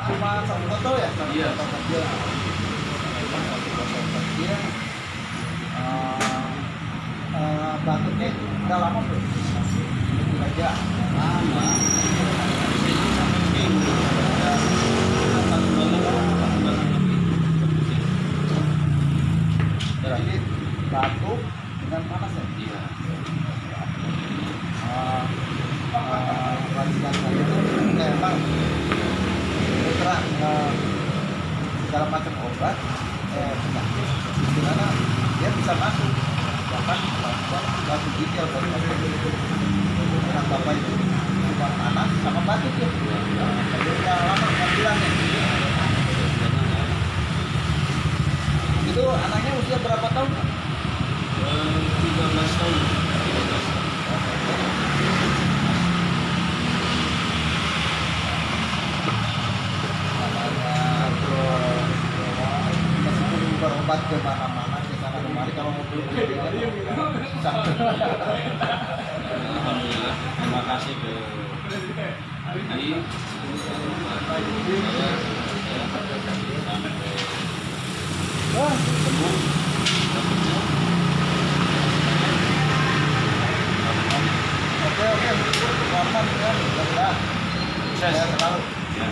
Cuma satu botol ya? Iya. Satu botol kecil. Satu botol kecil. Batuknya udah lama belum? Itu aja. Lama. Ini sampai minggu. Satu bulan lebih. Berarti batuk dengan panas ya? Iya. Lanjutan saya itu memang terang segala macam obat penyakit dimana dia bisa masuk bahkan batu ginjal anak bapak itu cuma panas sama batuk ya jadi udah lama panggilannya itu anaknya usia berapa tahun? 13 tahun. 13. Meskipun berobat ke mana-mana ke sana kemari kalau mau beli susah. Alhamdulillah, terima kasih ke Adi sampai sembuh. Oke, selamat ya, mudah-mudahan. Sukses. Saya selalu. Ya.